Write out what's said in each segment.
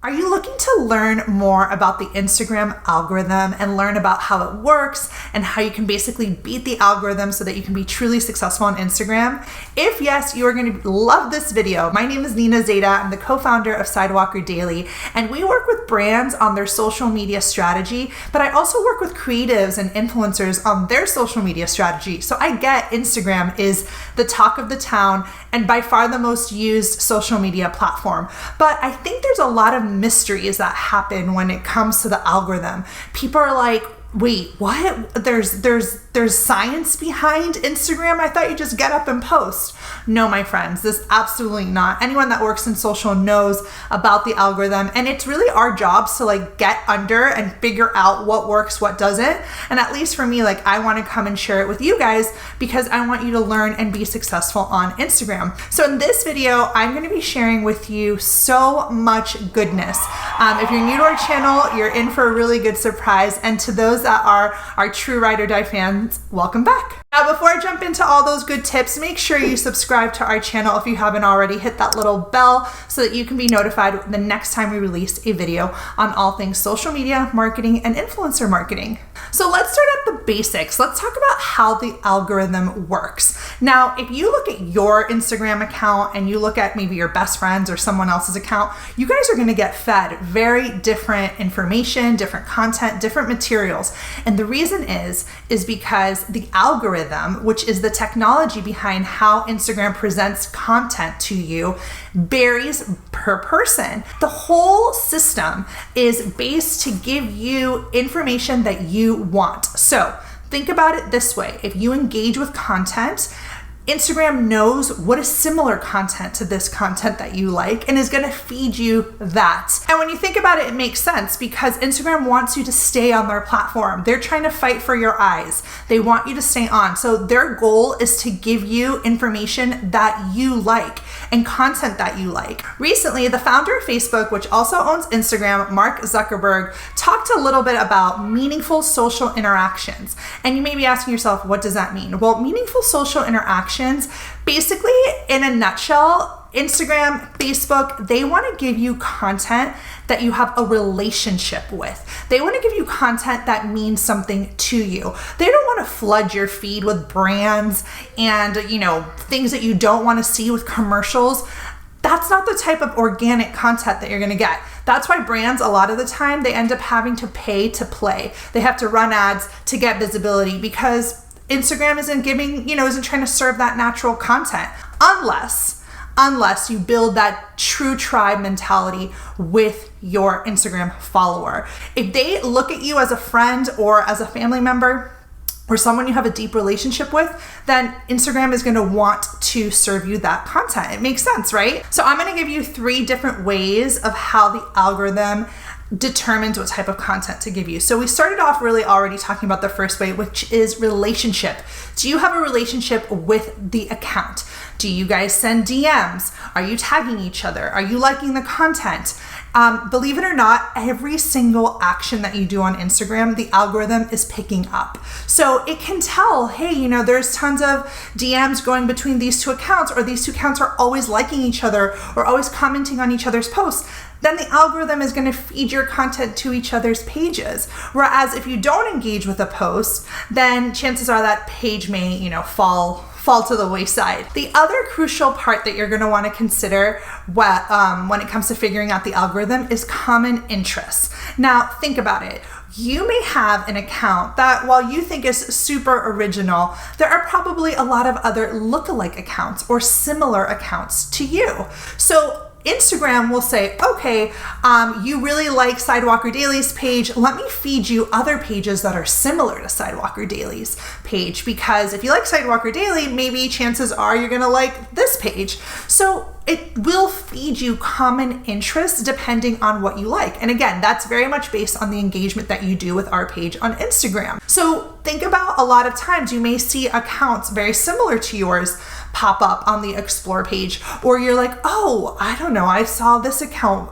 Are you looking to learn more about the Instagram algorithm and learn about how it works and how you can basically beat the algorithm so that you can be truly successful on Instagram? If yes, you are going to love this video. My name is Nina Zadeh. I'm the co-founder of Sidewalker Daily, and we work with brands on their social media strategy, but I also work with creatives and influencers on their social media strategy. So I get Instagram is the talk of the town and by far the most used social media platform. But I think there's a lot of mysteries that happen when it comes to the algorithm. People are like, wait, what? There's science behind Instagram? I thought you just get up and post. No, my friends, this absolutely not. Anyone that works in social knows about the algorithm, and it's really our jobs to like get under and figure out what works, what doesn't. And at least for me, like I want to come and share it with you guys because I want you to learn and be successful on Instagram. So in this video, I'm going to be sharing with you so much goodness. If you're new to our channel, you're in for a really good surprise. And to those that are our true ride or die fans, welcome back. Now, before I jump into all those good tips, make sure you subscribe to our channel if you haven't already. Hit that little bell so that you can be notified the next time we release a video on all things social media, marketing, and influencer marketing. So let's start at the basics. Let's talk about how the algorithm works. Now, if you look at your Instagram account and you look at maybe your best friend's or someone else's account, you guys are going to get fed very different information, different content, different materials. And the reason is because the algorithm, which is the technology behind how Instagram presents content to you, varies per person. The whole system is based to give you information that you want. So think about it this way. If you engage with content, Instagram knows what is similar content to this content that you like and is going to feed you that. And when you think about it, it makes sense because Instagram wants you to stay on their platform. They're trying to fight for your eyes. They want you to stay on. So their goal is to give you information that you like and content that you like. Recently, the founder of Facebook, which also owns Instagram, Mark Zuckerberg, talked a little bit about meaningful social interactions. And you may be asking yourself, what does that mean? Well, meaningful social interactions, basically, in a nutshell, Instagram, Facebook, they want to give you content that you have a relationship with. They want to give you content that means something to you. They don't want to flood your feed with brands and, things that you don't want to see with commercials. That's not the type of organic content that you're going to get. That's why brands, a lot of the time, they end up having to pay to play. They have to run ads to get visibility because Instagram isn't trying to serve that natural content unless you build that true tribe mentality with your Instagram follower. If they look at you as a friend or as a family member or someone you have a deep relationship with, then Instagram is going to want to serve you that content. It makes sense, right? So I'm going to give you 3 different ways of how the algorithm determines what type of content to give you. So we started off really already talking about the first way, which is relationship. Do you have a relationship with the account? Do you guys send DMs? Are you tagging each other? Are you liking the content? Believe it or not, every single action that you do on Instagram, the algorithm is picking up. So it can tell, hey, there's tons of DMs going between these 2 accounts, or these 2 accounts are always liking each other or always commenting on each other's posts. Then the algorithm is going to feed your content to each other's pages. Whereas if you don't engage with a post, then chances are that page may, fall to the wayside. The other crucial part that you're going to want to consider when it comes to figuring out the algorithm is common interests. Now, think about it. You may have an account that, while you think is super original, there are probably a lot of other lookalike accounts or similar accounts to you. So Instagram will say, okay, you really like Sidewalker Daily's page. Let me feed you other pages that are similar to Sidewalker Daily's page, because if you like Sidewalker Daily, maybe chances are you're going to like this page. So it will feed you common interests depending on what you like. And again, that's very much based on the engagement that you do with our page on Instagram. So think about, a lot of times you may see accounts very similar to yours pop up on the explore page, or you're like, oh, I don't know, I saw this account,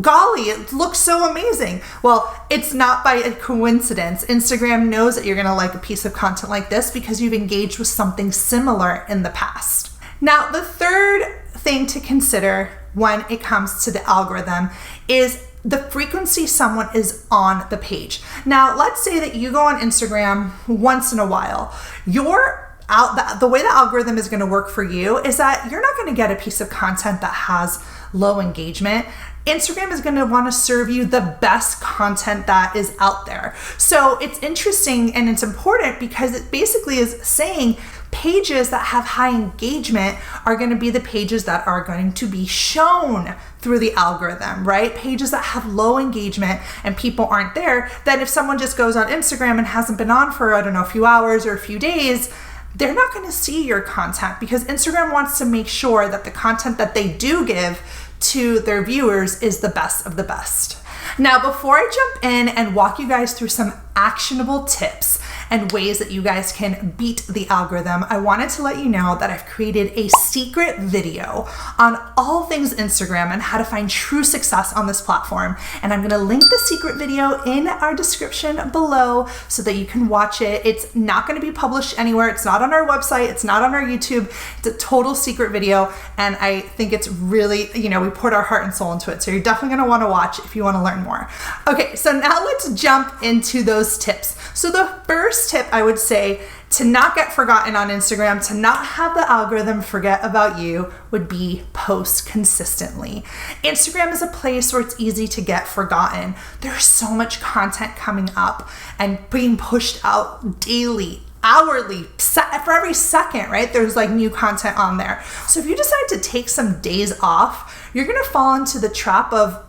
golly, it looks so amazing. Well, it's not by a coincidence. Instagram knows that you're going to like a piece of content like this because you've engaged with something similar in the past. Now, the third thing to consider when it comes to the algorithm is the frequency someone is on the page. Now, let's say that you go on Instagram once in a while. The way the algorithm is going to work for you is that you're not going to get a piece of content that has low engagement. Instagram is going to want to serve you the best content that is out there. So it's interesting and it's important because it basically is saying pages that have high engagement are going to be the pages that are going to be shown through the algorithm, right? Pages that have low engagement and people aren't there, then if someone just goes on Instagram and hasn't been on for, a few hours or a few days, they're not going to see your content because Instagram wants to make sure that the content that they do give to their viewers is the best of the best. Now, before I jump in and walk you guys through some actionable tips and ways that you guys can beat the algorithm, I wanted to let you know that I've created a secret video on all things Instagram and how to find true success on this platform. And I'm going to link the secret video in our description below so that you can watch it. It's not going to be published anywhere. It's not on our website. It's not on our YouTube. It's a total secret video. And I think it's really, we poured our heart and soul into it. So you're definitely going to want to watch if you want to learn more. Okay, so now let's jump into those tips. So the first tip I would say to not get forgotten on Instagram, to not have the algorithm forget about you, would be post consistently. Instagram is a place where it's easy to get forgotten. There's so much content coming up and being pushed out daily, hourly, for every second, right? There's like new content on there. So if you decide to take some days off, you're going to fall into the trap of,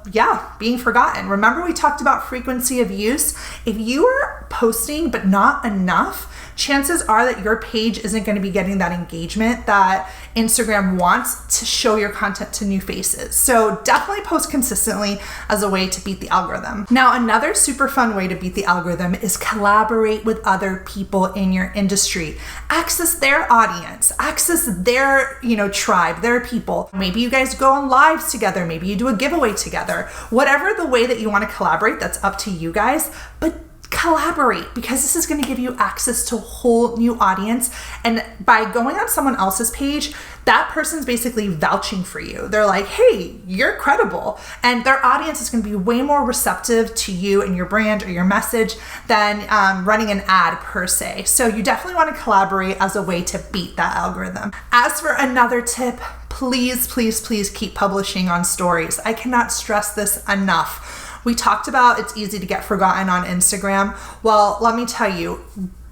being forgotten. Remember we talked about frequency of use? If you are posting but not enough, chances are that your page isn't going to be getting that engagement that Instagram wants to show your content to new faces. So definitely post consistently as a way to beat the algorithm. Now, another super fun way to beat the algorithm is collaborate with other people in your industry. Access their audience, access their, tribe, their people. Maybe you guys go on lives together. Maybe you do a giveaway together. Whatever the way that you want to collaborate, that's up to you guys. But collaborate, because this is going to give you access to a whole new audience. And by going on someone else's page, that person's basically vouching for you. They're like, hey, you're credible. And their audience is going to be way more receptive to you and your brand or your message than running an ad per se. So you definitely want to collaborate as a way to beat that algorithm. As for another tip, please, please, please keep publishing on stories. I cannot stress this enough. We talked about it's easy to get forgotten on Instagram. Well, let me tell you,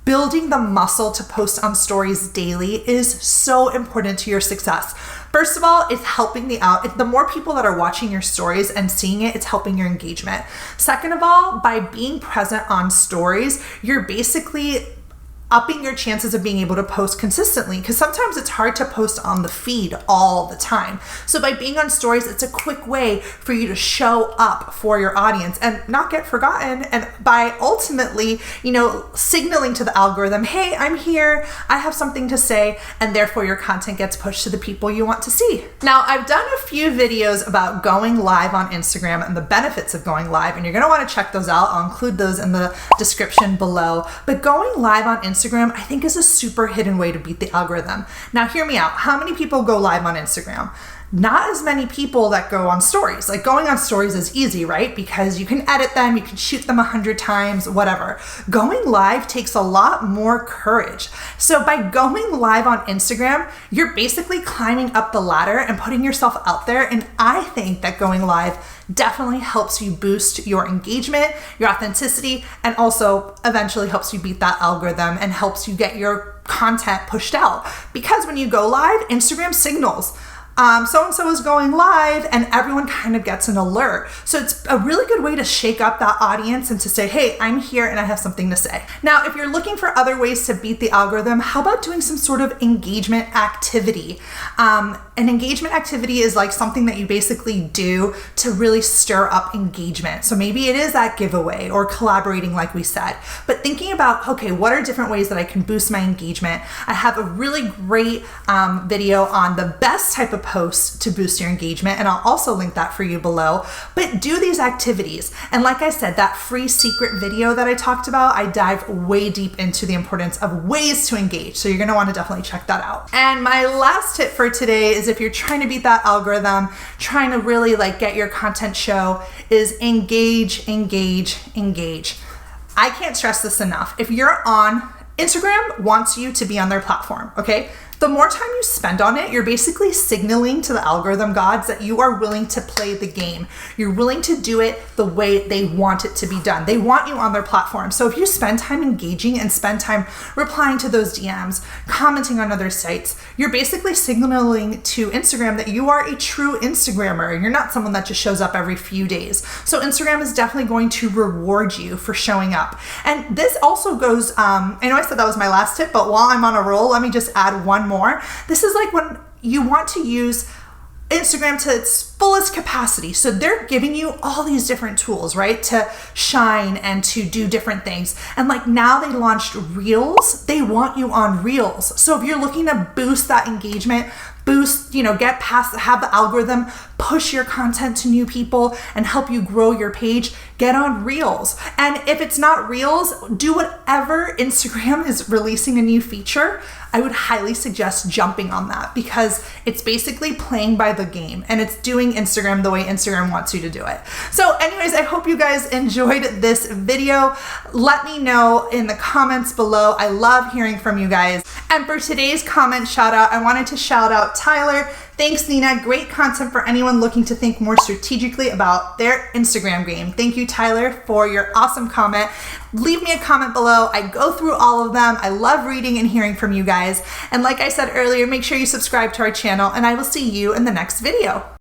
building the muscle to post on stories daily is so important to your success. First of all, it's helping the more people that are watching your stories and seeing it, it's helping your engagement. Second of all, by being present on stories, you're basically upping your chances of being able to post consistently, because sometimes it's hard to post on the feed all the time. So by being on stories, it's a quick way for you to show up for your audience and not get forgotten, and by ultimately, signaling to the algorithm, hey, I'm here, I have something to say, and therefore your content gets pushed to the people you want to see. Now, I've done a few videos about going live on Instagram and the benefits of going live, and you're going to want to check those out. I'll include those in the description below. But going live on Instagram, I think, is a super hidden way to beat the algorithm. Now, hear me out. How many people go live on Instagram? Not as many people that go on stories. Like, going on stories is easy, right? Because you can edit them, you can shoot them 100 times, whatever. Going live takes a lot more courage. So by going live on Instagram, you're basically climbing up the ladder and putting yourself out there. And I think that going live definitely helps you boost your engagement, your authenticity, and also eventually helps you beat that algorithm and helps you get your content pushed out. Because when you go live, Instagram signals, so-and-so is going live, and everyone kind of gets an alert. So it's a really good way to shake up that audience and to say, hey, I'm here and I have something to say. Now, if you're looking for other ways to beat the algorithm, how about doing some sort of engagement activity? An engagement activity is like something that you basically do to really stir up engagement. So maybe it is that giveaway or collaborating, like we said, but thinking about, okay, what are different ways that I can boost my engagement? I have a really great video on the best type of posts to boost your engagement. And I'll also link that for you below. But do these activities. And like I said, that free secret video that I talked about, I dive way deep into the importance of ways to engage. So you're going to want to definitely check that out. And my last tip for today is if you're trying to beat that algorithm, trying to really like get your content show, is engage, engage, engage. I can't stress this enough. If you're on, Instagram wants you to be on their platform, okay? The more time you spend on it, you're basically signaling to the algorithm gods that you are willing to play the game. You're willing to do it the way they want it to be done. They want you on their platform. So if you spend time engaging and spend time replying to those DMs, commenting on other sites, you're basically signaling to Instagram that you are a true Instagrammer. You're not someone that just shows up every few days. So Instagram is definitely going to reward you for showing up. And this also goes, I know I said that was my last tip, but while I'm on a roll, let me just add one more. This is like when you want to use Instagram to its fullest capacity. So they're giving you all these different tools, right? To shine and to do different things. And like now they launched Reels. They want you on Reels. So if you're looking to boost that engagement, boost, get past, have the algorithm push your content to new people and help you grow your page, get on Reels. And if it's not Reels, do whatever Instagram is releasing a new feature. I would highly suggest jumping on that because it's basically playing by the game and it's doing Instagram the way Instagram wants you to do it. So anyways, I hope you guys enjoyed this video. Let me know in the comments below. I love hearing from you guys. And for today's comment shout out, I wanted to shout out Tyler. Thanks, Nina. Great content for anyone looking to think more strategically about their Instagram game. Thank you, Tyler, for your awesome comment. Leave me a comment below. I go through all of them. I love reading and hearing from you guys. And like I said earlier, make sure you subscribe to our channel and I will see you in the next video.